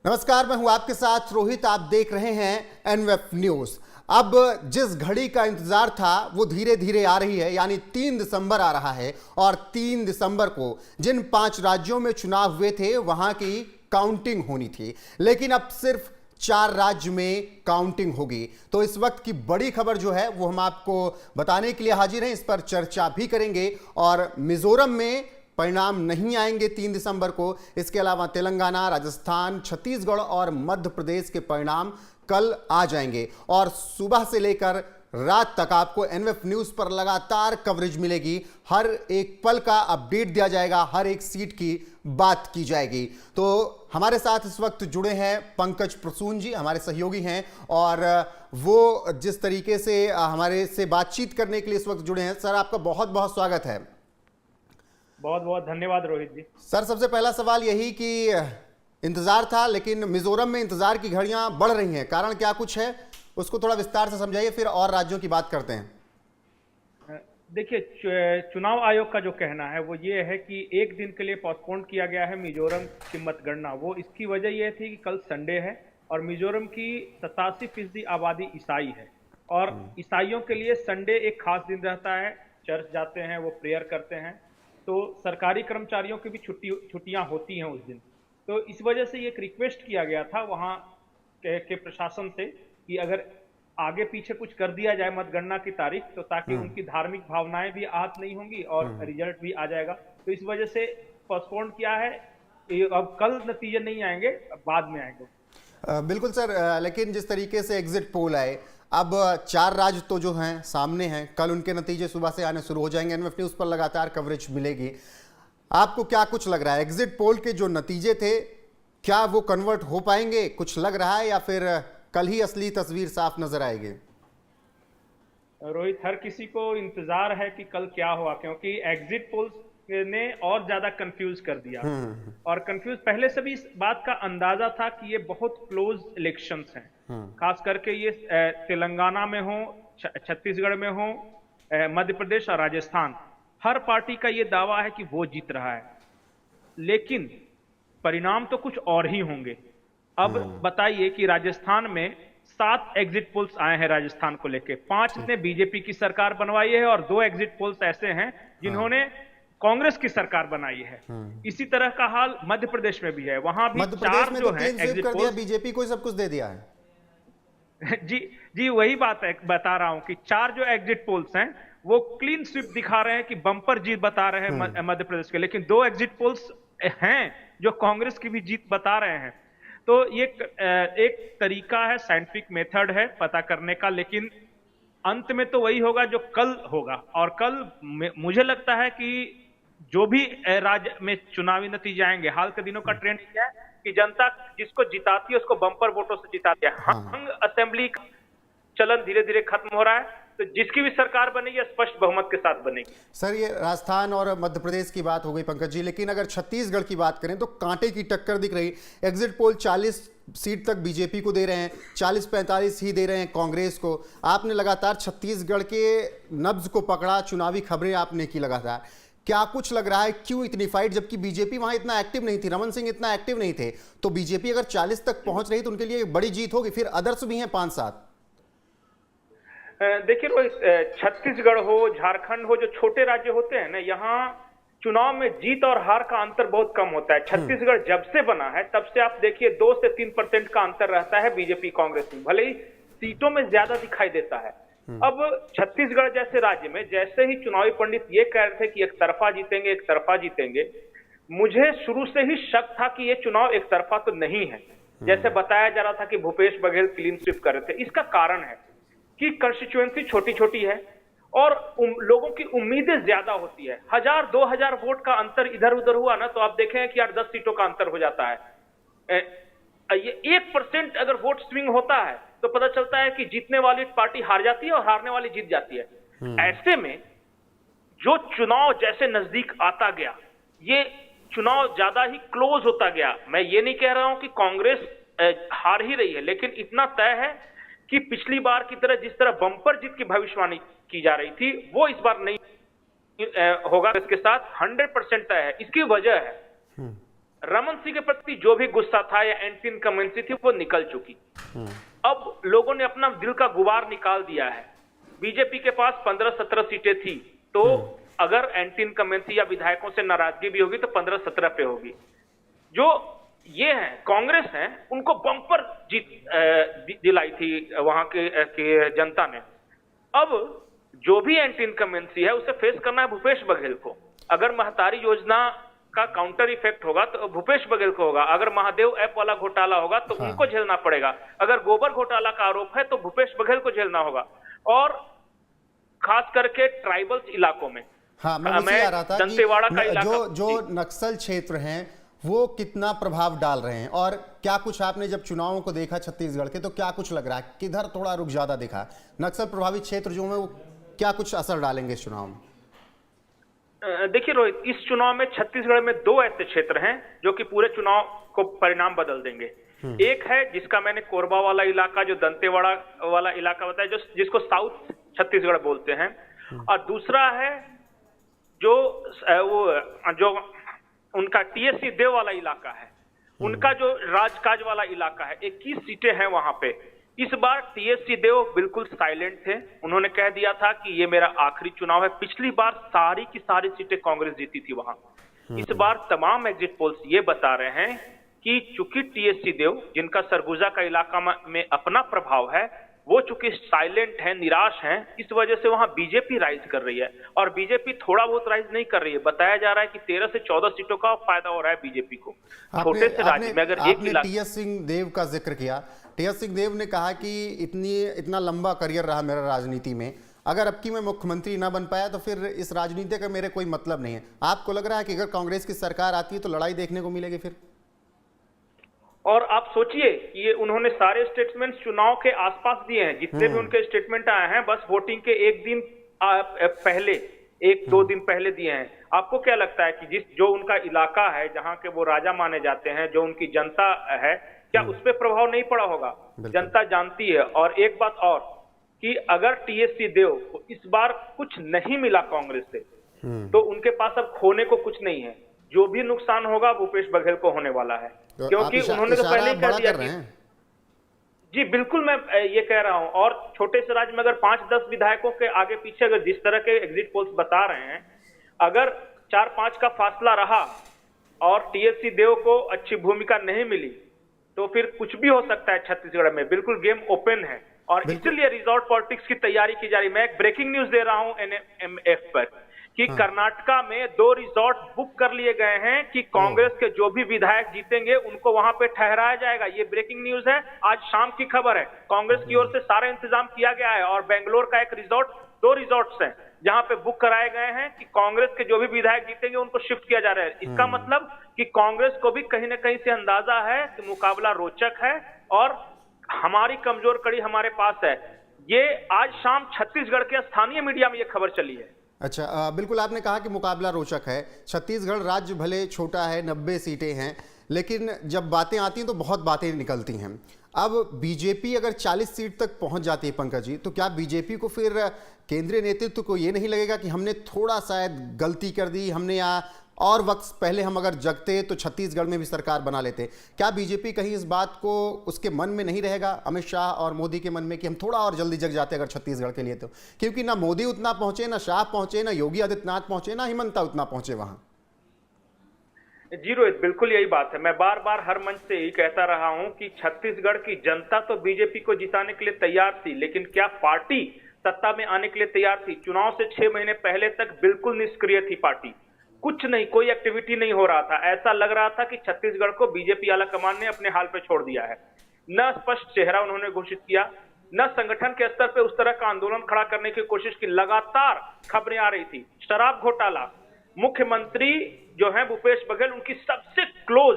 नमस्कार, मैं हूं आपके साथ रोहित। आप देख रहे हैं एनवेब न्यूज। अब जिस घड़ी का इंतजार था वो धीरे धीरे आ रही है, यानी 3 दिसंबर आ रहा है। और 3 दिसंबर को जिन 5 राज्यों में चुनाव हुए थे वहां की काउंटिंग होनी थी, लेकिन अब सिर्फ 4 राज्य में काउंटिंग होगी। तो इस वक्त की बड़ी खबर जो है वो हम आपको बताने के लिए हाजिर हैं, इस पर चर्चा भी करेंगे। और मिजोरम में परिणाम नहीं आएंगे 3 दिसंबर को। इसके अलावा तेलंगाना, राजस्थान, छत्तीसगढ़ और मध्य प्रदेश के परिणाम कल आ जाएंगे। और सुबह से लेकर रात तक आपको एनवेब न्यूज पर लगातार कवरेज मिलेगी। हर एक पल का अपडेट दिया जाएगा, हर एक सीट की बात की जाएगी। तो हमारे साथ इस वक्त जुड़े हैं पंकज प्रसून जी, हमारे सहयोगी हैं, और वो जिस तरीके से हमारे से बातचीत करने के लिए इस वक्त जुड़े हैं। सर, आपका बहुत बहुत स्वागत है। बहुत बहुत धन्यवाद रोहित जी। सर, सबसे पहला सवाल यही कि इंतजार था, लेकिन मिजोरम में इंतजार की घड़ियां बढ़ रही हैं, कारण क्या कुछ है उसको थोड़ा विस्तार से समझाइए, फिर और राज्यों की बात करते हैं। देखिए, चुनाव आयोग का जो कहना है वो ये है कि एक दिन के लिए पोस्टपोन किया गया है मिजोरम की मतगणना। वो इसकी वजह ये थी कि कल संडे है और मिजोरम की 87% आबादी ईसाई है, और ईसाइयों के लिए संडे एक खास दिन रहता है। चर्च जाते हैं, वो प्रेयर करते हैं, तो सरकारी कर्मचारियों की भी छुट्टियां होती हैं उस दिन। तो इस वजह से ये एक रिक्वेस्ट किया गया था वहां के प्रशासन से कि अगर आगे पीछे कुछ कर दिया जाए मतगणना की तारीख, तो ताकि उनकी धार्मिक भावनाएं भी आहत नहीं होंगी और रिजल्ट भी आ जाएगा। तो इस वजह से पोस्टपोन किया है। अब कल नतीजे नहीं आएंगे, बाद में आएंगे। बिल्कुल सर, लेकिन जिस तरीके से एग्जिट पोल आए, अब 4 राज्य तो जो हैं सामने हैं, कल उनके नतीजे सुबह से आने शुरू हो जाएंगे। एनवेब न्यूज पर लगातार कवरेज मिलेगी। आपको क्या कुछ लग रहा है, एग्जिट पोल के जो नतीजे थे क्या वो कन्वर्ट हो पाएंगे, कुछ लग रहा है, या फिर कल ही असली तस्वीर साफ नजर आएगी? रोहित, हर किसी को इंतजार है कि कल क्या हुआ, क्योंकि एग्जिट पोल्स ने और ज्यादा कंफ्यूज कर दिया। और कंफ्यूज पहले से भी इस बात का अंदाजा था कि ये बहुत क्लोज इलेक्शंस हैं। खास करके ये तेलंगाना में हो, छत्तीसगढ़ में हो, मध्य प्रदेश और राजस्थान, हर पार्टी का ये दावा है कि वो जीत रहा है, लेकिन परिणाम तो कुछ और ही होंगे। अब बताइए कि राजस्थान में 7 एग्जिट पोल्स आए हैं राजस्थान को लेके। 5 ने बीजेपी की सरकार बनवाई है और 2 एग्जिट पोल्स ऐसे हैं जिन्होंने कांग्रेस की सरकार बनाई है। इसी तरह का हाल मध्य प्रदेश में भी है। वहां भी 4 जो है एग्जिट पोल्स, बीजेपी को सब कुछ दे दिया है। जी वही बात है, बता रहा हूं कि 4 जो एग्जिट पोल्स हैं वो क्लीन स्वीप दिखा रहे हैं कि बंपर जीत बता रहे हैं मध्य प्रदेश के, लेकिन 2 एग्जिट पोल्स हैं जो कांग्रेस की भी जीत बता रहे हैं। तो ये एक तरीका है, साइंटिफिक मेथड है पता करने का, लेकिन अंत में तो वही होगा जो कल होगा। और कल मुझे लगता है कि जो भी राज्य में चुनावी नतीजे आएंगे, हाल के दिनों का ट्रेंड क्या है कि जनता जिसको जिताती है उसको बम्पर वोटों से जिताती है। हंग असेंबली का चलन धीरे धीरे खत्म हो रहा है, तो जिसकी भी सरकार बनेगी स्पष्ट बहुमत के साथ बनेगी। सर, ये राजस्थान और मध्य प्रदेश की बात हो गई पंकज जी, लेकिन अगर छत्तीसगढ़ की बात करें तो कांटे की टक्कर दिख रही। एग्जिट पोल 40 सीट तक बीजेपी को दे रहे हैं, 40-45 ही दे रहे हैं कांग्रेस को। आपने लगातार छत्तीसगढ़ के नब्ज को पकड़ा, चुनावी खबरें आपने की लगातार। क्या कुछ लग रहा है, क्यों इतनी फाइट, जबकि बीजेपी वहां इतना एक्टिव नहीं थी, रमन सिंह इतना एक्टिव नहीं थे? तो बीजेपी अगर 40 तक पहुंच रही तो उनके लिए एक बड़ी जीत होगी। फिर अदर्स भी हैं 5-7। देखिए रोहित, छत्तीसगढ़ हो, झारखंड हो, जो छोटे राज्य होते हैं ना, यहाँ चुनाव में जीत और हार का अंतर बहुत कम होता है। छत्तीसगढ़ जब से बना है तब से आप देखिए 2 से 3% का अंतर रहता है बीजेपी कांग्रेस में, भले ही सीटों में ज्यादा दिखाई देता है। अब छत्तीसगढ़ जैसे राज्य में जैसे ही चुनावी पंडित ये कह रहे थे कि एक तरफा जीतेंगे, एक तरफा जीतेंगे, मुझे शुरू से ही शक था कि ये चुनाव एक तरफा तो नहीं है, जैसे बताया जा रहा था कि भूपेश बघेल क्लीन स्वीप कर रहे थे। इसका कारण है कि कंस्टिट्यूएंसी छोटी छोटी है और लोगों की उम्मीदें ज्यादा होती है। 1000-2000 वोट का अंतर इधर उधर हुआ ना, तो आप देखें कि 8-10 सीटों का अंतर हो जाता है। ये 1% अगर वोट स्विंग होता है तो पता चलता है कि जीतने वाली पार्टी हार जाती है और हारने वाली जीत जाती है। ऐसे में जो चुनाव जैसे नजदीक आता गया, ये चुनाव ज्यादा ही क्लोज होता गया। मैं ये नहीं कह रहा हूं कि कांग्रेस हार ही रही है, लेकिन इतना तय है कि पिछली बार की तरह जिस तरह बम्पर जीत की भविष्यवाणी की जा रही थी वो इस बार नहीं होगा। इसके साथ 100% तय है। इसकी वजह है रमन सिंह के प्रति जो भी गुस्सा था या एंटी इनकम्बेंसी थी वो निकल चुकी। अब लोगों ने अपना दिल का गुबार निकाल दिया है। बीजेपी के पास 15-17 सीटें थी, तो अगर एंटी इनकम्बेंसी या विधायकों से नाराजगी भी होगी तो 15-17 पे होगी। जो ये है कांग्रेस है, उनको बम्पर जीत दिलाई थी वहां के जनता ने। अब जो भी एंटी इनकम्बेंसी है उसे फेस करना है भूपेश बघेल को। अगर महतारी योजना का काउंटर इफेक्ट होगा तो भूपेश बघेल को होगा। अगर महादेव ऐप वाला घोटाला होगा तो उनको झेलना पड़ेगा। अगर गोबर घोटाला का आरोप है तो भूपेश बघेल को झेलना होगा। और खास करके ट्राइबल्स इलाकों में, हाँ, मैं आ रहा था दंतेवाड़ा का इलाका, जो नक्सल क्षेत्र हैं वो कितना प्रभाव डाल रहे हैं, और क्या कुछ आपने जब चुनावों को देखा छत्तीसगढ़ के तो क्या कुछ लग रहा है, किधर थोड़ा रुख ज्यादा दिखा? नक्सल प्रभावित क्षेत्र जो है वो क्या कुछ असर डालेंगे इस चुनाव में? देखिए रोहित, इस चुनाव में छत्तीसगढ़ में 2 ऐसे क्षेत्र हैं जो कि पूरे चुनाव को परिणाम बदल देंगे। एक है जिसका मैंने कोरबा वाला इलाका, जो दंतेवाड़ा वाला इलाका बताया, जिसको साउथ छत्तीसगढ़ बोलते हैं, और दूसरा है जो उनका टीएससी देव वाला इलाका है, उनका जो राजकाज वाला इलाका है। 21 सीटें हैं वहां पे। इस बार टीएससी देव बिल्कुल साइलेंट थे। उन्होंने कह दिया था कि ये मेरा आखिरी चुनाव है। पिछली बार सारी की सारी सीटें कांग्रेस जीती थी वहां। इस बार तमाम एग्जिट पोल्स ये बता रहे हैं कि चूंकि टीएससी देव, जिनका सरगुजा का इलाका में अपना प्रभाव है, वो चूंकि साइलेंट हैं, निराश हैं, इस वजह से वहां बीजेपी राइज कर रही है। और बीजेपी थोड़ा बहुत राइज नहीं कर रही है। बताया जा रहा है कि 13 से 14 सीटों का फायदा हो रहा है बीजेपी को। छोटे से राज्य में अगर एक टीएस सिंह देव का जिक्र किया, टीएस सिंह देव ने कहा कि इतना लंबा करियर रहा मेरा राजनीति में, अगर अब की मैं मुख्यमंत्री ना बन पाया तो फिर इस राजनीति का मेरे कोई मतलब नहीं है। आपको लग रहा है कि अगर कांग्रेस की सरकार आती है तो लड़ाई देखने को मिलेगी फिर? और आप सोचिए कि ये उन्होंने सारे स्टेटमेंट्स चुनाव के आसपास दिए हैं। जितने भी उनके स्टेटमेंट आए हैं बस वोटिंग के एक दिन पहले, 1-2 दिन पहले दिए हैं। आपको क्या लगता है कि जो उनका इलाका है, जहां के वो राजा माने जाते हैं, जो उनकी जनता है, क्या उस पर प्रभाव नहीं पड़ा होगा? जनता जानती है। और एक बात और कि अगर टीएससी देव को इस बार कुछ नहीं मिला कांग्रेस से, तो उनके पास अब खोने को कुछ नहीं है। जो भी नुकसान होगा भूपेश बघेल को होने वाला है, क्योंकि उन्होंने तो पहले ही कह दिया कि जी बिल्कुल, मैं ये कह रहा हूं। और छोटे से राज्य में अगर 5-10 विधायकों के आगे पीछे, अगर जिस तरह के एग्जिट पोल्स बता रहे हैं, अगर 4-5 का फासला रहा और टीएससी देव को अच्छी भूमिका नहीं मिली तो फिर कुछ भी हो सकता है छत्तीसगढ़ में। बिल्कुल गेम ओपन है और इसलिए रिजॉर्ट पॉलिटिक्स की तैयारी की जा रही है। मैं एक ब्रेकिंग न्यूज दे रहा हूं एनएमएफ पर कि कर्नाटका में 2 रिजॉर्ट बुक कर लिए गए हैं कि कांग्रेस के जो भी विधायक जीतेंगे उनको वहां पे ठहराया जाएगा। ये ब्रेकिंग न्यूज है, आज शाम की खबर है। कांग्रेस की ओर से सारा इंतजाम किया गया है और बेंगलोर का एक रिजॉर्ट, 2 रिजॉर्ट्स हैं जहां पे बुक कराए गए हैं कि कांग्रेस के जो भी विधायक जीतेंगे उनको शिफ्ट किया जा रहा है। इसका मतलब कि कांग्रेस को भी कहीं ना कहीं से अंदाजा है कि मुकाबला रोचक है और हमारी कमजोर कड़ी हमारे पास है। ये आज शाम छत्तीसगढ़ के स्थानीय मीडिया में ये खबर चली है। अच्छा, बिल्कुल आपने कहा कि मुकाबला रोचक है। छत्तीसगढ़ राज्य भले छोटा है, 90 सीटें हैं, लेकिन जब बातें आती हैं तो बहुत बातें निकलती हैं। अब बीजेपी अगर 40 सीट तक पहुंच जाती है पंकज जी, तो क्या बीजेपी को फिर केंद्रीय नेतृत्व को ये नहीं लगेगा कि हमने थोड़ा शायद गलती कर दी, हमने और वक्त पहले हम अगर जगते तो छत्तीसगढ़ में भी सरकार बना लेते? क्या बीजेपी कहीं इस बात को उसके मन में नहीं रहेगा, अमित शाह और मोदी के मन में, कि हम थोड़ा और जल्दी जग जाते अगर छत्तीसगढ़ के लिए तो? क्योंकि ना मोदी उतना पहुंचे, ना शाह पहुंचे, ना योगी आदित्यनाथ पहुंचे, ना हिमंता उतना पहुंचे वहां। जी रोहित, बिल्कुल यही बात है। मैं बार बार हर मंच से यही कहता रहा हूं कि छत्तीसगढ़ की जनता तो बीजेपी को जिताने के लिए तैयार थी, लेकिन क्या पार्टी सत्ता में आने के लिए तैयार थी? चुनाव से 6 महीने पहले तक बिल्कुल निष्क्रिय थी पार्टी। कुछ नहीं, कोई एक्टिविटी नहीं हो रहा था। ऐसा लग रहा था कि छत्तीसगढ़ को बीजेपी आला कमान ने अपने हाल पे छोड़ दिया है। न स्पष्ट चेहरा उन्होंने घोषित किया, न संगठन के स्तर पे उस तरह का आंदोलन खड़ा करने की कोशिश की। लगातार खबरें आ रही थी शराब घोटाला, मुख्यमंत्री जो है भूपेश बघेल, उनकी सबसे क्लोज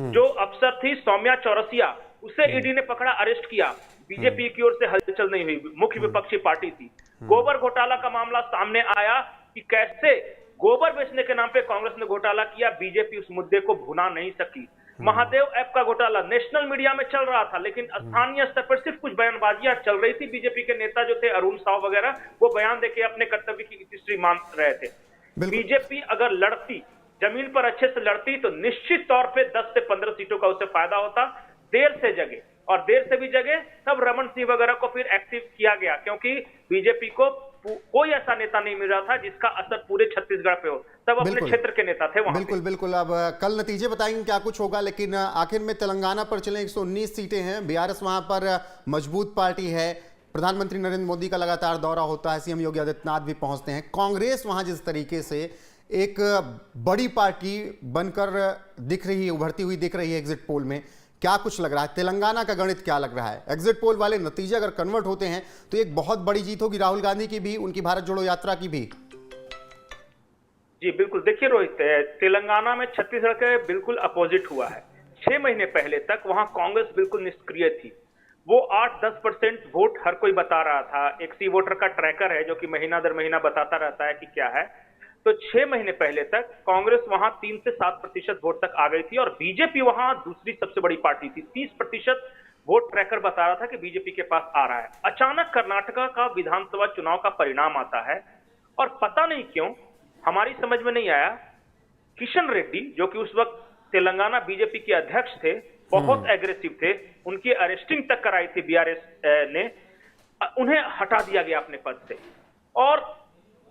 जो अफसर थी सौम्या चौरसिया, उसे ईडी ने पकड़ा, अरेस्ट किया। बीजेपी की ओर से हलचल नहीं हुई, मुख्य विपक्षी पार्टी थी। गोबर घोटाला का मामला सामने आया कि कैसे गोबर बेचने के नाम पे कांग्रेस ने घोटाला किया, बीजेपी उस मुद्दे को भुना नहीं सकी। महादेव ऐप का घोटाला नेशनल मीडिया में चल रहा था, लेकिन स्थानीय स्तर पर सिर्फ कुछ बयानबाजियां चल रही थी। बीजेपी के नेता जो थे अरुण साव वगैरह, वो बयान देके अपने कर्तव्य की हिस्ट्री मान रहे थे। बीजेपी अगर लड़ती जमीन पर अच्छे से लड़ती तो निश्चित तौर पे 10 से 15 सीटों का उसे फायदा होता। देर से जगे, और देर से भी जगे तब रमन सिंह वगैरह को फिर एक्टिव किया गया, क्योंकि बीजेपी को कोई ऐसा नेता नहीं मिल रहा था जिसका असर पूरे छत्तीसगढ़ पे हो। सब अपने क्षेत्र के नेता थे वहां। बिल्कुल बिल्कुल। अब कल नतीजे बताएंगे क्या कुछ होगा, लेकिन आखिर में तेलंगाना पर चले 119 सीटें हैं। बीआरएस वहां पर मजबूत पार्टी है। प्रधानमंत्री नरेंद्र मोदी का लगातार दौरा होता है, सीएम योगी आदित्यनाथ भी पहुंचते हैं। कांग्रेस वहां जिस तरीके से एक बड़ी पार्टी बनकर दिख रही है, उभरती हुई दिख रही है एग्जिट पोल में, क्या कुछ लग रहा है? तेलंगाना का गणित क्या लग रहा है? एग्जिट पोल वाले नतीजे अगर कन्वर्ट होते हैं तो एक बहुत बड़ी जीत होगी राहुल गांधी की भी, उनकी भारत जोड़ो यात्रा की भी। जी बिल्कुल। देखिए रोहित, तेलंगाना में छत्तीसगढ़ के बिल्कुल अपोजिट हुआ है। 6 महीने पहले तक वहां कांग्रेस बिल्कुल निष्क्रिय थी। वो 8-10% वोट हर कोई बता रहा था। एक सी वोटर का ट्रैकर है जो कि महीना दर महीना बताता रहता है कि क्या है। तो 6 महीने पहले तक कांग्रेस वहां 3 से 7% वोट तक आ गई थी, और बीजेपी वहां दूसरी सबसे बड़ी पार्टी थी। 30% वोट ट्रैकर बता रहा था कि बीजेपी के पास आ रहा है। अचानक कर्नाटका का विधानसभा चुनाव का परिणाम आता है, और पता नहीं क्यों हमारी समझ में नहीं आया, किशन रेड्डी जो कि उस वक्त तेलंगाना बीजेपी के अध्यक्ष थे, बहुत एग्रेसिव थे, उनकी अरेस्टिंग तक कराई थी बीआरएस ने, उन्हें हटा दिया गया अपने पद से, और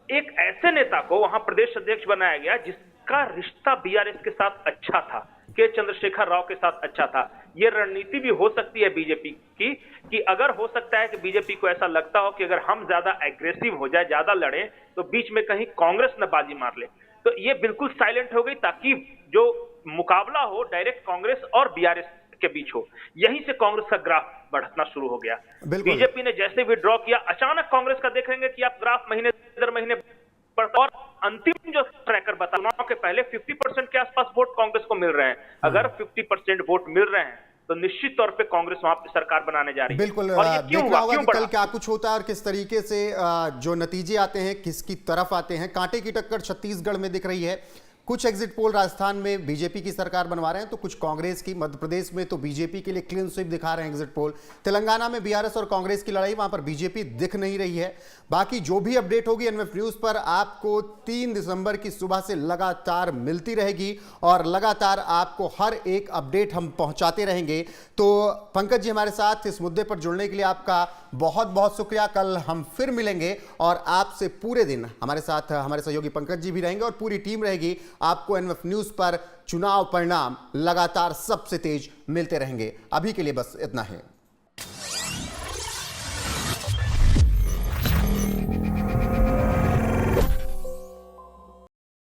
एक ऐसे नेता को वहां प्रदेश अध्यक्ष बनाया गया जिसका रिश्ता बीआरएस के साथ अच्छा था, के चंद्रशेखर राव के साथ अच्छा था। ये रणनीति भी हो सकती है बीजेपी की, कि अगर हो सकता है कि बीजेपी को ऐसा लगता हो कि अगर हम ज्यादा एग्रेसिव हो जाए, ज्यादा लड़े, तो बीच में कहीं कांग्रेस न बाजी मार ले, तो ये बिल्कुल साइलेंट हो गई, ताकि जो मुकाबला हो डायरेक्ट कांग्रेस और बीआरएस के बीच हो। यहीं से कांग्रेस का ग्राफ बढ़ना शुरू हो गया। बीजेपी ने जैसे विड्रॉ किया, अचानक कांग्रेस का देखेंगे कि आप ग्राफ महीने दर महीने बढ़ता, और अंतिम जो ट्रैकर बता, चुनाव के पहले 50% के आसपास वोट कांग्रेस को मिल रहे हैं। अगर 50% वोट मिल रहे हैं तो निश्चित तौर पे कांग्रेस वहां पे सरकार बनाने जा रही है। बिल्कुल। देखना होगा कि कल क्या कुछ होता है और किस तरीके से जो नतीजे आते हैं किसकी तरफ आते हैं। कांटे की टक्कर छत्तीसगढ़ में दिख रही है। कुछ एग्जिट पोल राजस्थान में बीजेपी की सरकार बनवा रहे हैं, तो कुछ कांग्रेस की। मध्य प्रदेश में तो बीजेपी के लिए क्लीन स्वीप दिखा रहे हैं एग्जिट पोल। तेलंगाना में बीआरएस और कांग्रेस की लड़ाई, वहां पर बीजेपी दिख नहीं रही है। बाकी जो भी अपडेट होगी एनएफ न्यूज पर आपको 3 दिसंबर की सुबह से लगातार मिलती रहेगी, और लगातार आपको हर एक अपडेट हम पहुंचाते रहेंगे। तो पंकज जी हमारे साथ इस मुद्दे पर जुड़ने के लिए आपका बहुत बहुत शुक्रिया। कल हम फिर मिलेंगे और आपसे पूरे दिन हमारे साथ हमारे सहयोगी पंकज जी भी रहेंगे और पूरी टीम रहेगी। आपको एनएफ न्यूज पर चुनाव परिणाम लगातार सबसे तेज मिलते रहेंगे। अभी के लिए बस इतना है।